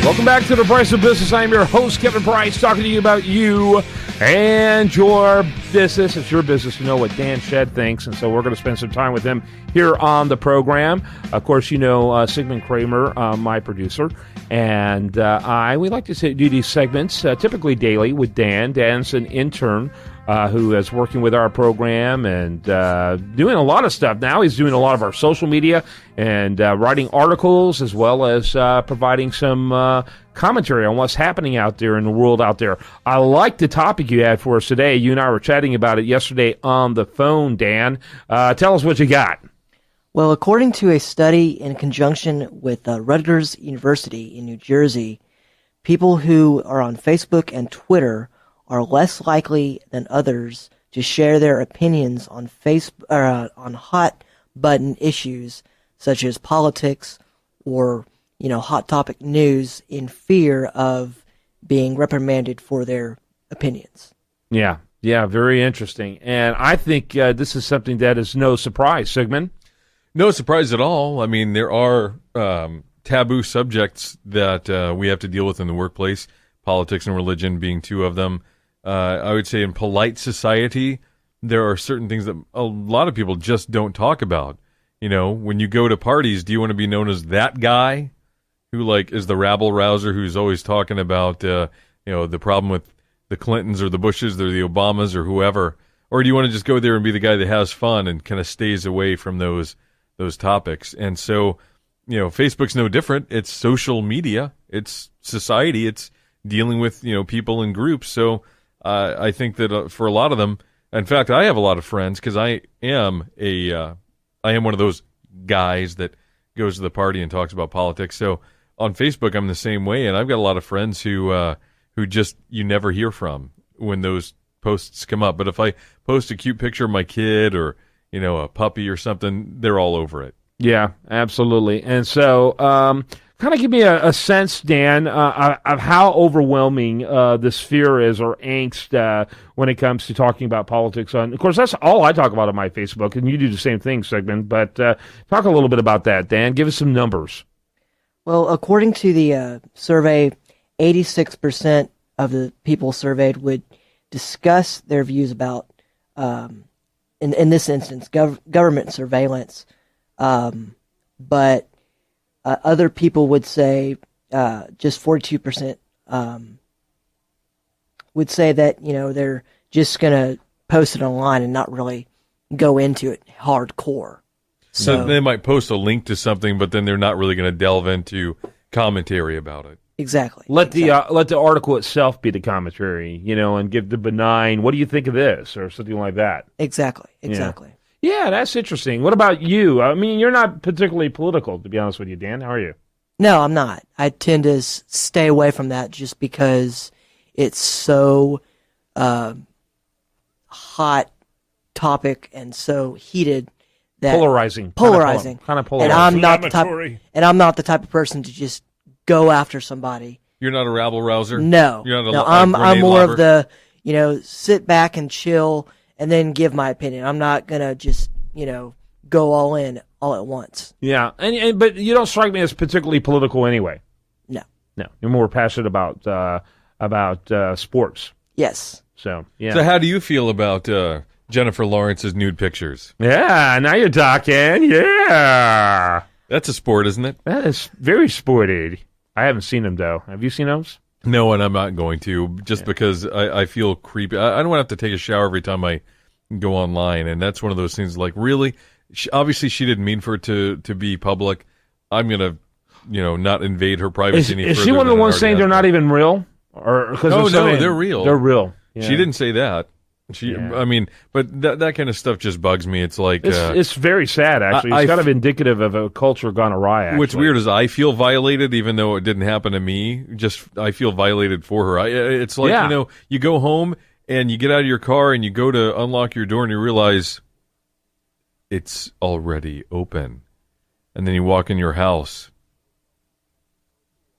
Welcome back to The Price of Business. I'm your host, Kevin Price, talking to you about you and your business. It's your business to know what Dan Shedd thinks, and so we're going to spend some time with him here on the program. Of course, you know Sigmund Kramer, my producer, and we like to do these segments typically daily with Dan. Dan's an intern who is working with our program and doing a lot of stuff now. He's doing a lot of our social media and writing articles, as well as providing some commentary on what's happening out there in the world out there. I like the topic you had for us today. You and I were chatting about it yesterday on the phone, Dan. Tell us what you got. Well, according to a study in conjunction with Rutgers University in New Jersey, people who are on Facebook and Twitter are less likely than others to share their opinions on on hot button issues such as politics or, hot topic news, in fear of being reprimanded for their opinions. Yeah, very interesting. And I think this is something that is no surprise, Sigmund. No surprise at all. I mean, there are taboo subjects that we have to deal with in the workplace, politics and religion being two of them. I would say in polite society, there are certain things that a lot of people just don't talk about. When you go to parties, do you want to be known as that guy who is the rabble-rouser who's always talking about, the problem with the Clintons or the Bushes or the Obamas or whoever? Or do you want to just go there and be the guy that has fun and kind of stays away from those topics? And so, Facebook's no different. It's social media. It's society. It's dealing with, people in groups. So I think that for a lot of them, in fact, I have a lot of friends because I am one of those guys that goes to the party and talks about politics. So on Facebook, I'm the same way, and I've got a lot of friends who just you never hear from when those posts come up. But if I post a cute picture of my kid or a puppy or something, they're all over it. Yeah, absolutely. And so, kind of give me a sense, Dan, of how overwhelming this fear is or angst when it comes to talking about politics. Of course, that's all I talk about on my Facebook, and you do the same thing, Sigmund. But talk a little bit about that, Dan. Give us some numbers. Well, according to the survey, 86% of the people surveyed would discuss their views about, in this instance, government surveillance. But other people would say just 42% would say that, they're just going to post it online and not really go into it hardcore. So they might post a link to something, but then they're not really going to delve into commentary about it. Exactly. Let the article itself be the commentary, and give the benign, what do you think of this, or something like that. Exactly. Yeah, that's interesting. What about you? I mean, you're not particularly political, to be honest with you, Dan. How are you? No, I'm not. I tend to stay away from that just because it's so hot topic and so heated. Polarizing. Kind of polarizing. And I'm not the type of person to just go after somebody. You're not a rabble-rouser? No. You're not I'm more of the, sit back and chill and then give my opinion. I'm not going to just, go all in all at once. Yeah, but you don't strike me as particularly political anyway. No. You're more passionate about sports. Yes. So, yeah. So how do you feel about Jennifer Lawrence's nude pictures? Yeah, now you're talking. Yeah. That's a sport, isn't it? That is very sporty. I haven't seen them, though. Have you seen those? No, and I'm not going to, just because I feel creepy. I don't want to have to take a shower every time I go online, and that's one of those things really? Obviously, she didn't mean for it to be public. I'm going to, not invade her privacy any further. Is she one of the ones saying they're not even real? No, they're real. They're real. Yeah. She didn't say that. I mean, but that kind of stuff just bugs me. It's like it's very sad, actually. It's kind of indicative of a culture gone awry. Actually. What's weird is I feel violated, even though it didn't happen to me. I feel violated for her. It's like you go home and you get out of your car and you go to unlock your door and you realize it's already open, and then you walk in your house.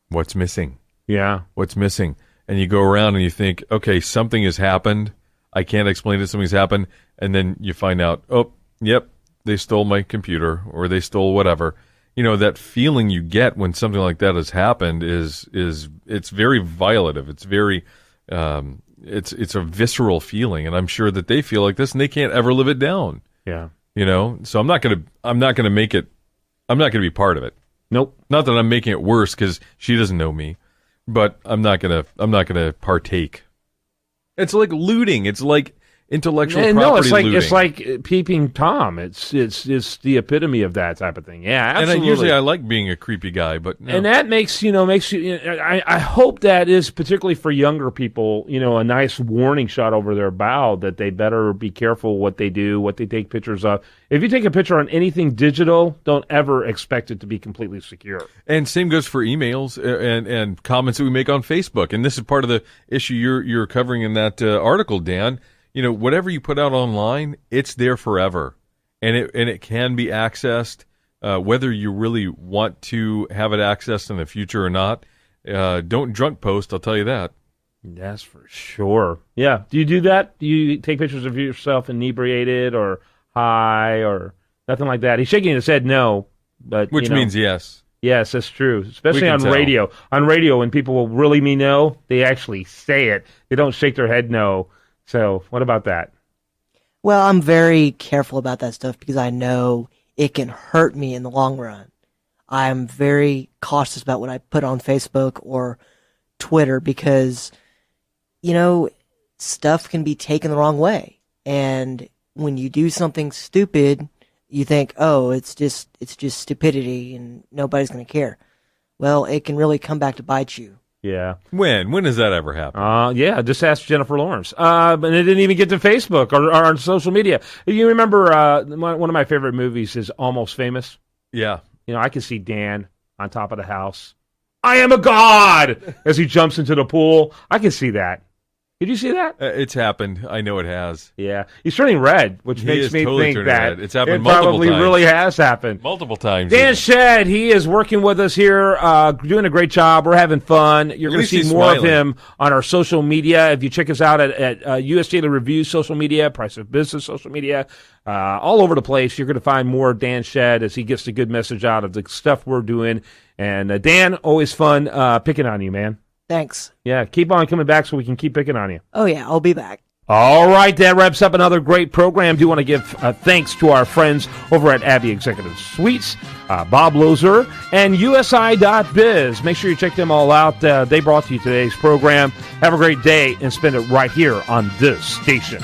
What's missing? Yeah, what's missing? And you go around and you think, okay, something has happened. I can't explain it. Something's happened. And then you find out, oh, yep, they stole my computer or they stole whatever. that feeling you get when something like that has happened is it's very violative. It's very it's a visceral feeling, and I'm sure that they feel like this, and they can't ever live it down. Yeah. So I'm not gonna be part of it. Nope. Not that I'm making it worse because she doesn't know me, but I'm not gonna partake. It's like looting. It's like intellectual property no, it's like looting. it's like peeping Tom. It's the epitome of that type of thing. Yeah, absolutely. And usually I like being a creepy guy, but no. And that makes you. I hope that is particularly for younger people. A nice warning shot over their bow that they better be careful what they do, what they take pictures of. If you take a picture on anything digital, don't ever expect it to be completely secure. And same goes for emails and comments that we make on Facebook. And this is part of the issue you're covering in that article, Dan. Whatever you put out online, it's there forever, and it can be accessed, whether you really want to have it accessed in the future or not. Don't drunk post, I'll tell you that. That's for sure. Yeah. Do you do that? Do you take pictures of yourself inebriated or high or nothing like that? He's shaking his head no, but which means yes. Yes, that's true. Especially on tell. radio. On radio, when people will really mean no, they actually say it. They don't shake their head no. So, what about that? Well, I'm very careful about that stuff because I know it can hurt me in the long run. I'm very cautious about what I put on Facebook or Twitter because, stuff can be taken the wrong way. And when you do something stupid, you think, oh, it's just stupidity and nobody's going to care. Well, it can really come back to bite you. Yeah. When does that ever happen? Yeah, just ask Jennifer Lawrence. But it didn't even get to Facebook or on social media. You remember one of my favorite movies is Almost Famous? Yeah. I can see Dan on top of the house. I am a god! As he jumps into the pool. I can see that. Did you see that? It's happened. I know it has. Yeah. He's turning red, which makes me totally think that red. It's happened multiple probably times. really has happened. Multiple times. Dan Shedd, he is working with us here, doing a great job. We're having fun. You're going to see more of him on our social media. If you check us out at U.S. Daily Review social media, Price of Business social media, all over the place, you're going to find more of Dan Shedd as he gets the good message out of the stuff we're doing. And Dan, always fun picking on you, man. Thanks. Yeah, keep on coming back so we can keep picking on you. Oh, yeah, I'll be back. All right, that wraps up another great program. Do want to give thanks to our friends over at Abbey Executive Suites, Bob Lozer, and USI.biz. Make sure you check them all out. They brought to you today's program. Have a great day and spend it right here on this station.